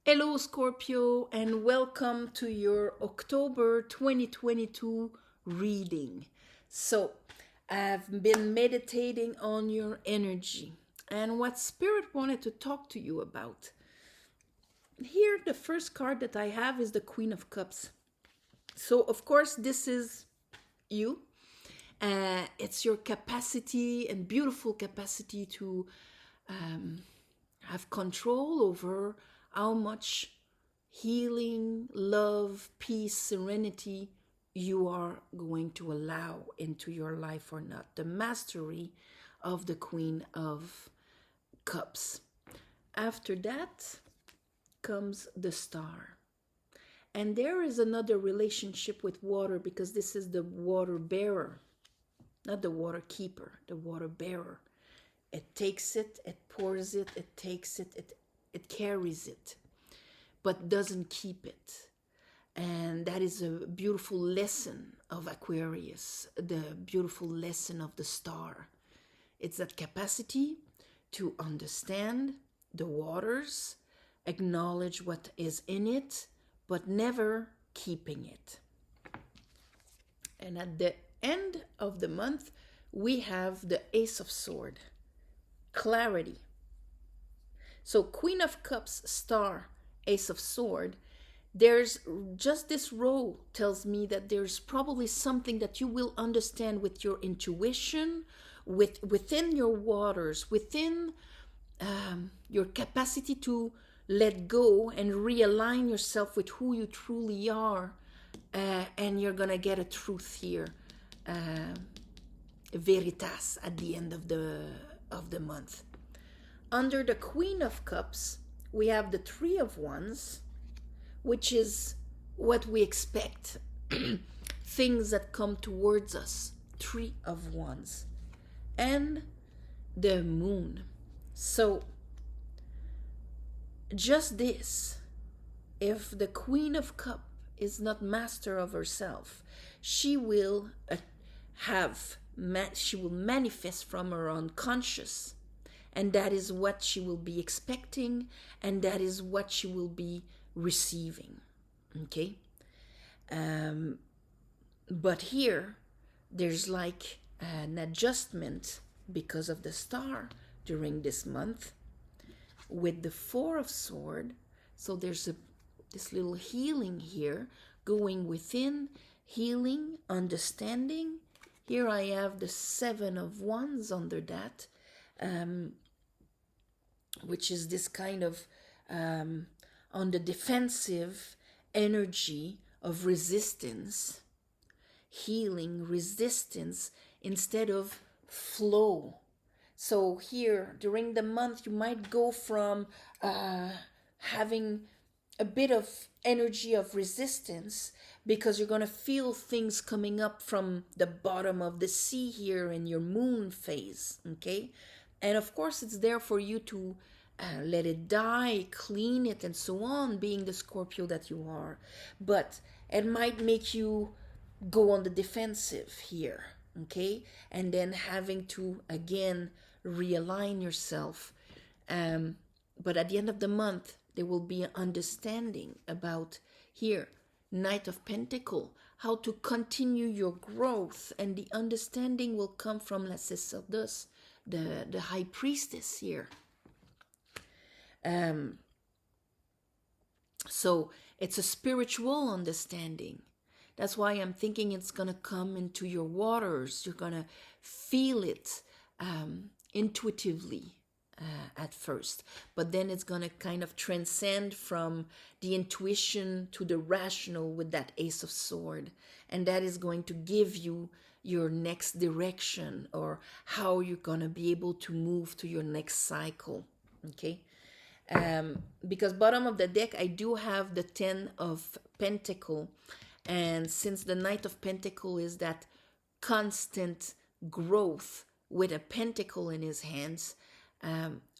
Hello, Scorpio, and welcome to your October 2022 reading. So, I've been meditating on your energy and what Spirit wanted to talk to you about. Here, the first card that I have is the Queen of Cups. So, of course, this is you. It's your capacity and beautiful capacity to have control over how much healing, love, peace, serenity you are going to allow into your life or not. The mastery of the Queen of Cups. After that comes the Star. And there is another relationship with water because this is the water bearer, not the water keeper, the water bearer. It takes it, it pours it, it takes it, it carries it, but doesn't keep it. And that is a beautiful lesson of Aquarius, the beautiful lesson of the star. It's that capacity to understand the waters, acknowledge what is in it, but never keeping it. And at the end of the month, we have the Ace of Swords, clarity. So Queen of Cups, Star, Ace of Swords, there's just this row tells me that there's probably something that you will understand with your intuition, within your waters, within your capacity to let go and realign yourself with who you truly are, and you're gonna get a truth here, veritas at the end of the month. Under the Queen of Cups, we have the Three of Wands, which is what we expect. Things that come towards us. Three of Wands. And the Moon. So, just this. If the Queen of Cups is not master of herself, she will she will manifest from her unconscious. And that is what she will be expecting, and that is what she will be receiving. Okay? But here, there's like an adjustment because of the star during this month with the Four of Swords. So there's this little healing here, going within, healing, understanding. Here I have the Seven of Wands under that, which is this kind of on the defensive energy of resistance, healing, resistance instead of flow. So here during the month you might go from having a bit of energy of resistance because you're going to feel things coming up from the bottom of the sea here in your moon phase, okay? And of course it's there for you to let it die, clean it, and so on, being the Scorpio that you are. But it might make you go on the defensive here, okay? And then having to, again, realign yourself. But at the end of the month, there will be an understanding about here, Knight of Pentacle, how to continue your growth. And the understanding will come from La Sacerdoce, the High Priestess here. So it's a spiritual understanding. That's why I'm thinking it's going to come into your waters. You're going to feel it intuitively at first. But then it's going to kind of transcend from the intuition to the rational with that Ace of Swords. And that is going to give you your next direction or how you're going to be able to move to your next cycle. Okay? Because bottom of the deck, I do have the Ten of Pentacle. And since the Knight of Pentacle is that constant growth with a pentacle in his hands,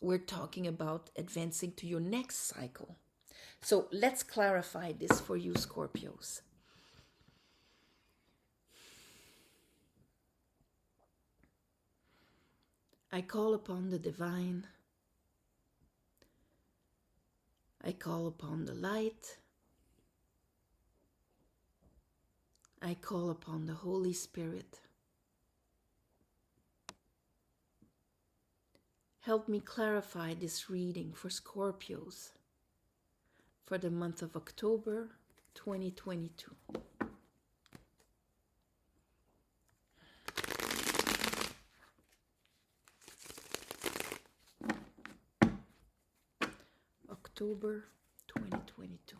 we're talking about advancing to your next cycle. So let's clarify this for you, Scorpios. I call upon the divine. I call upon the light. I call upon the Holy Spirit. Help me clarify this reading for Scorpios for the month of October 2022. October 2022.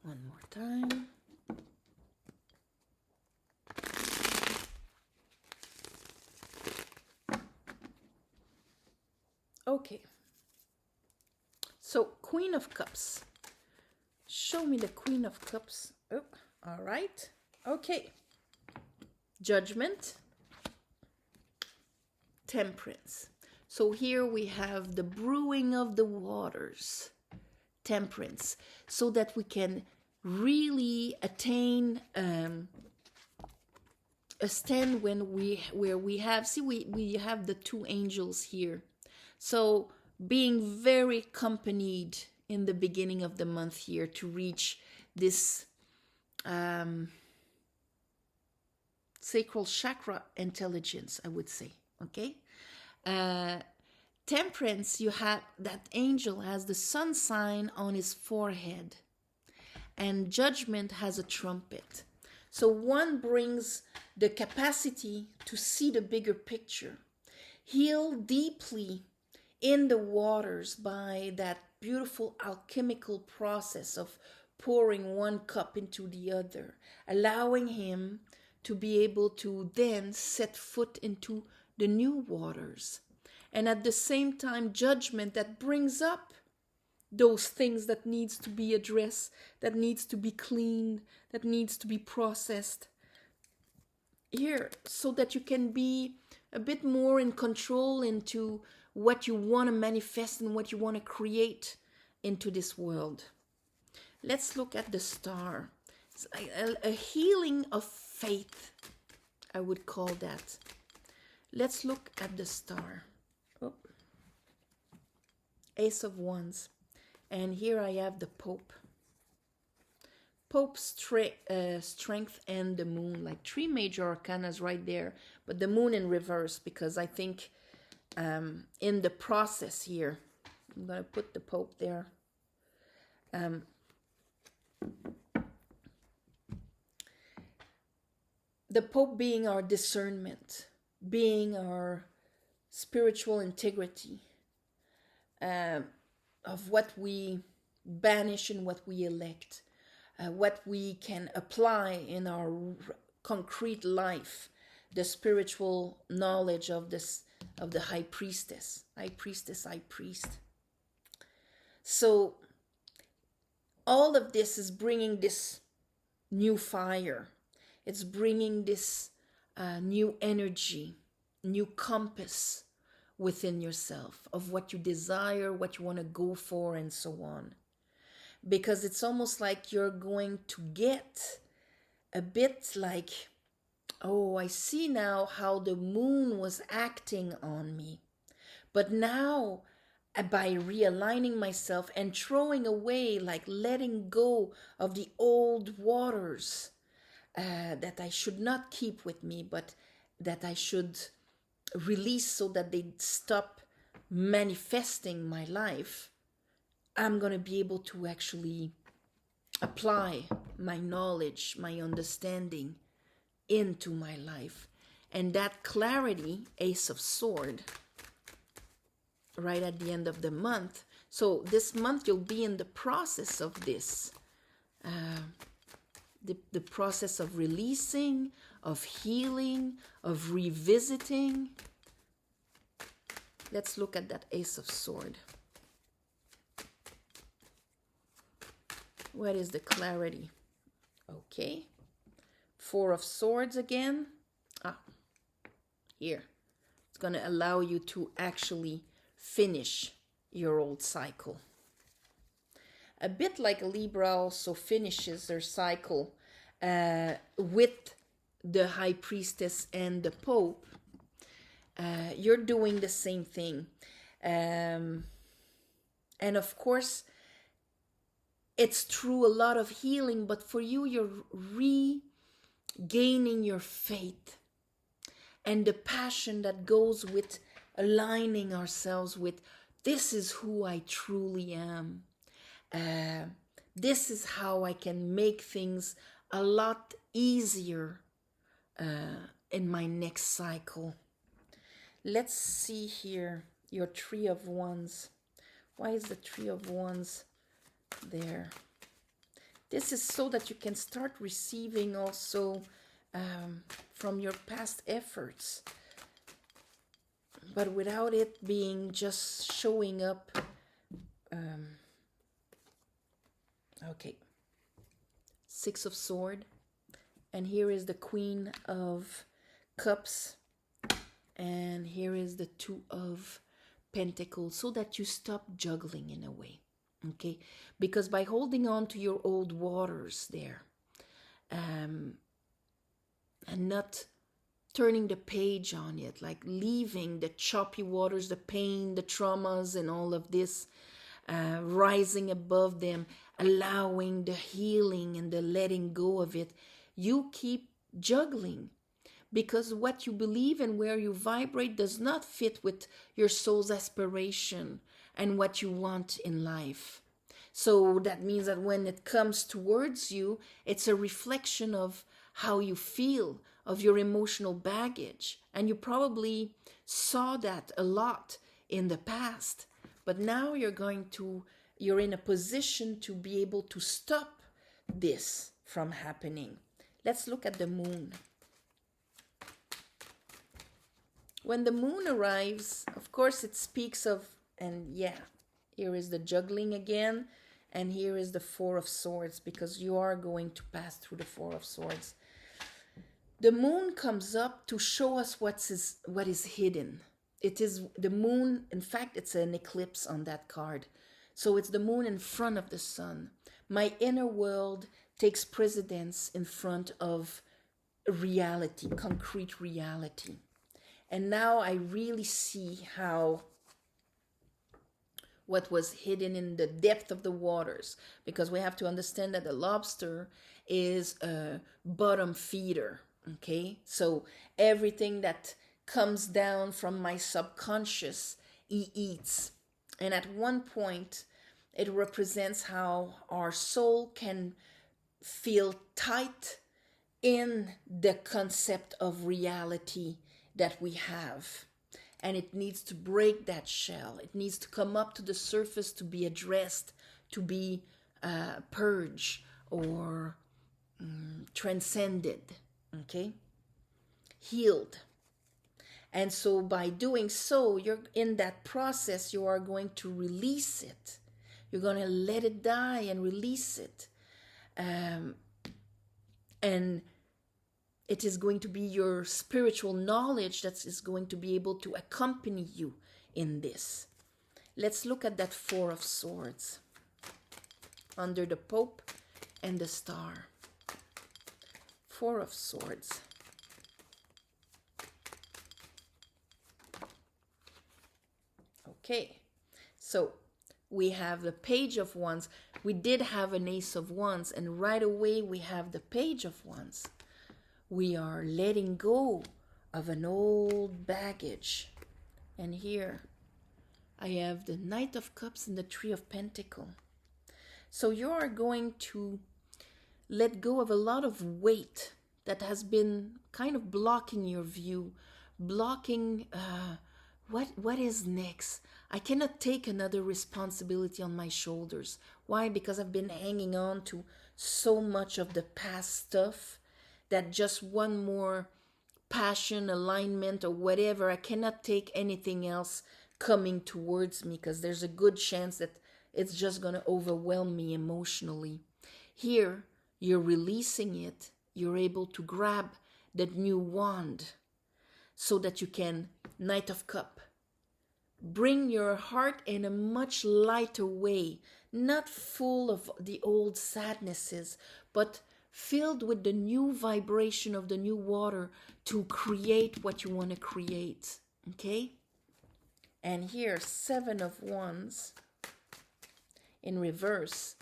One more time. Okay. So, Queen of Cups. Show me the Queen of Cups. Oh, all right. Okay. Judgment. Temperance. So here we have the brewing of the waters. Temperance. So that we can really attain a stand where we have, we have the two angels here. So being very accompanied in the beginning of the month here to reach this sacral chakra intelligence, I would say. Okay. Temperance, you have that angel has the sun sign on his forehead, and judgment has a trumpet. So one brings the capacity to see the bigger picture, heal deeply in the waters by that beautiful alchemical process of pouring one cup into the other, allowing him to be able to then set foot into the new waters. And at the same time, judgment that brings up those things that needs to be addressed, that needs to be cleaned, that needs to be processed here, so that you can be a bit more in control into what you want to manifest and what you want to create into this world. Let's look at the star. It's a healing of faith, I would call that. Let's look at the star. Oh. Ace of Wands. And here I have the Pope. Pope's strength and the moon, like three major arcanas right there, but the moon in reverse, because I think in the process here, I'm going to put the Pope there. The Pope being our discernment, being our spiritual integrity, of what we banish and what we elect, what we can apply in our concrete life, the spiritual knowledge of this, of the high priestess, high priest. So all of this is bringing this new fire. It's bringing this new energy, new compass within yourself of what you desire, what you want to go for, and so on. Because it's almost like you're going to get a bit like, oh, I see now how the moon was acting on me. But now, by realigning myself and throwing away, like letting go of the old waters that I should not keep with me, but that I should release so that they stop manifesting my life, I'm going to be able to actually apply my knowledge, my understanding into my life. And that clarity, Ace of Sword, right at the end of the month. So this month you'll be in the process of this, the process of releasing, of healing, of revisiting. Let's look at that Ace of Sword. What is the clarity? Okay. Four of Swords again. Here. It's going to allow you to actually finish your old cycle. A bit like Libra also finishes their cycle with the High Priestess and the Pope. You're doing the same thing. And of course, it's through a lot of healing, but for you, you're regaining your faith and the passion that goes with aligning ourselves with, this is who I truly am. This is how I can make things a lot easier in my next cycle. Let's see here your Three of Wands. Why is the Three of Wands there? This is so that you can start receiving also from your past efforts, but without it being just showing up. Okay, Six of Swords, and here is the Queen of Cups, and here is the Two of Pentacles, so that you stop juggling in a way. Okay, because by holding on to your old waters there, and not turning the page on it, like leaving the choppy waters, the pain, the traumas, and all of this, rising above them, allowing the healing and the letting go of it, you keep juggling. Because what you believe and where you vibrate does not fit with your soul's aspiration and what you want in life. So that means that when it comes towards you, it's a reflection of how you feel, of your emotional baggage. And you probably saw that a lot in the past. But now you're in a position to be able to stop this from happening. Let's look at the moon. When the moon arrives, of course, it speaks of, and yeah, here is the juggling again, and here is the Four of Swords, because you are going to pass through the Four of Swords. The moon comes up to show us what is hidden. It is the moon, in fact, it's an eclipse on that card. So it's the moon in front of the sun. My inner world takes precedence in front of reality, concrete reality. And now I really see how what was hidden in the depth of the waters, because we have to understand that the lobster is a bottom feeder, okay? So everything that comes down from my subconscious, he eats. And at one point, it represents how our soul can feel tight in the concept of reality that we have, and it needs to break that shell. It needs to come up to the surface to be addressed, to be purged or transcended, okay, healed. And so by doing so, you're in that process, you are going to release it. You're going to let it die and release it, and it is going to be your spiritual knowledge that is going to be able to accompany you in this. Let's look at that Four of Swords under the Pope and the Star. Four of Swords. Okay, so we have the Page of Wands. We did have an Ace of Wands, and right away we have the Page of Wands. We are letting go of an old baggage. And here I have the Knight of Cups and the Three of Pentacles. So you are going to let go of a lot of weight that has been kind of blocking your view, blocking what is next. I cannot take another responsibility on my shoulders. Why? Because I've been hanging on to so much of the past stuff that just one more passion, alignment, or whatever, I cannot take anything else coming towards me, because there's a good chance that it's just going to overwhelm me emotionally. Here, you're releasing it. You're able to grab that new wand so that you can, Knight of Cup, bring your heart in a much lighter way, not full of the old sadnesses, but filled with the new vibration of the new water to create what you want to create. Okay? And here, 7 of Wands in reverse.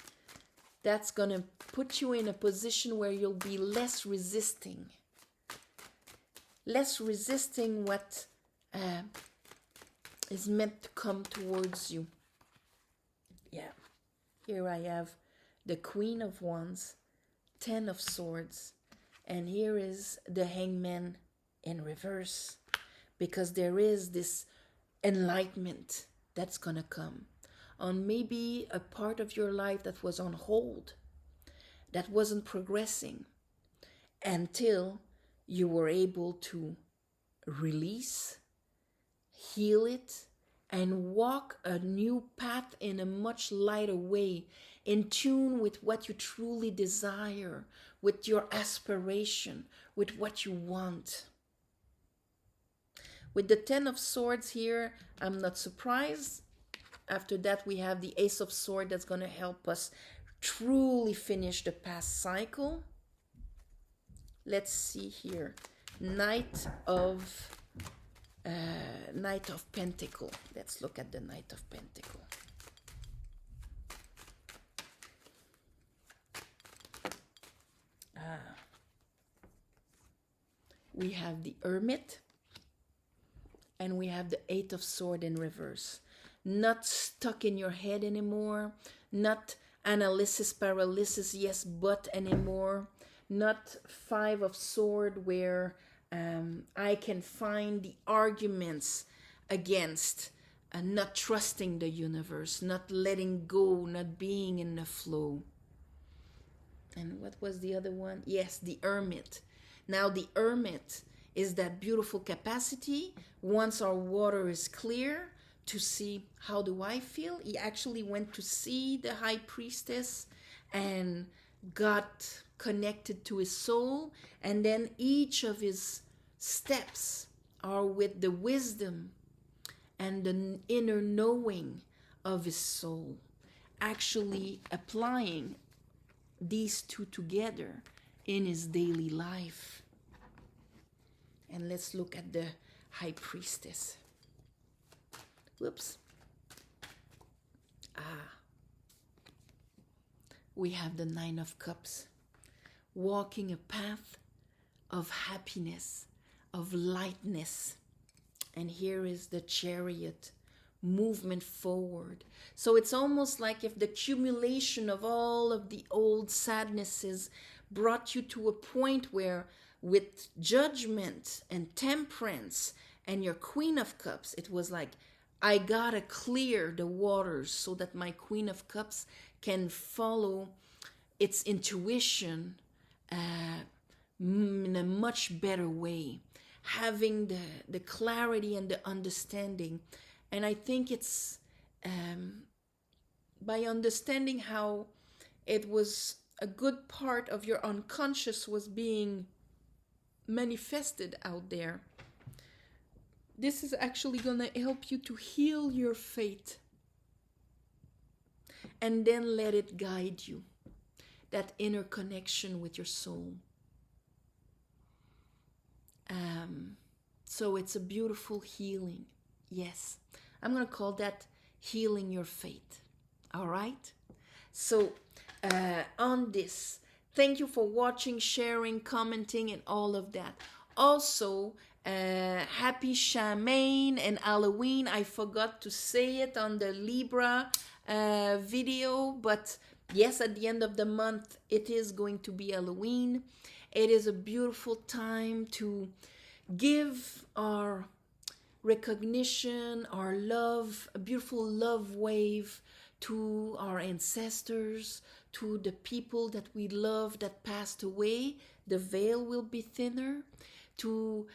That's going to put you in a position where you'll be less resisting. Less resisting what is meant to come towards you. Yeah. Here I have the Queen of Wands, 10 of Swords, and here is the Hangman in reverse, because there is this enlightenment that's gonna come on maybe a part of your life that was on hold, that wasn't progressing until you were able to release, heal it, and walk a new path in a much lighter way, in tune with what you truly desire, with your aspiration, with what you want. With the 10 of Swords here, I'm not surprised. After that, we have the Ace of Swords that's going to help us truly finish the past cycle. Let's see here. Knight of Pentacle. Let's look at the Knight of Pentacle. We have the Hermit, and we have the 8 of Swords in reverse. Not stuck in your head anymore, not analysis paralysis, yes, but anymore, not 5 of Swords where I can find the arguments against not trusting the universe, not letting go, not being in the flow. And what was the other one? Yes, the Hermit. Now the Hermit is that beautiful capacity, once our water is clear, to see, how do I feel? He actually went to see the High Priestess and got connected to his soul, and then each of his steps are with the wisdom and the inner knowing of his soul, actually applying these two together in his daily life. And let's look at the High Priestess. Whoops. We have the 9 of Cups, walking a path of happiness, of lightness. And here is the Chariot, movement forward. So it's almost like if the accumulation of all of the old sadnesses brought you to a point where, with Judgment and Temperance and your Queen of Cups, it was like, I gotta clear the waters so that my Queen of Cups can follow its intuition in a much better way, having the clarity and the understanding. And I think it's by understanding how it was a good part of your unconscious was being manifested out there. This is actually going to help you to heal your fate and then let it guide you, that inner connection with your soul. So it's a beautiful healing. Yes, I'm going to call that healing your fate. All right? So on this, thank you for watching, sharing, commenting, and all of that. Also, happy Shamain and Halloween. I forgot to say it on the Libra video, but yes, at the end of the month, it is going to be Halloween. It is a beautiful time to give our recognition, our love, a beautiful love wave to our ancestors, to the people that we love that passed away. The veil will be thinner. To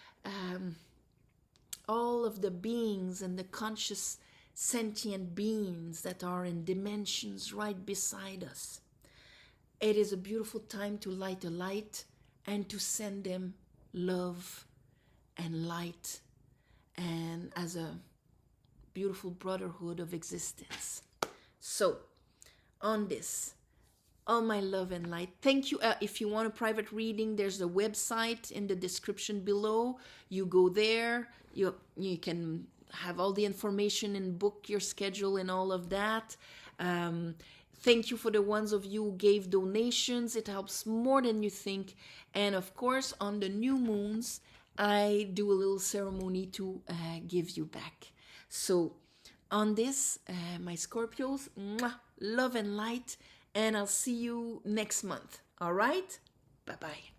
all of the beings and the conscious sentient beings that are in dimensions right beside us. It is a beautiful time to light a light and to send them love and light, and as a beautiful brotherhood of existence. So, on this, all my love and light. Thank you. If you want a private reading, there's a website in the description below. You go there. You can have all the information and book your schedule and all of that. Thank you for the ones of you who gave donations. It helps more than you think. And of course, on the new moons, I do a little ceremony to give you back. So on this, my Scorpios, mwah, love and light. And I'll see you next month. All right? Bye-bye.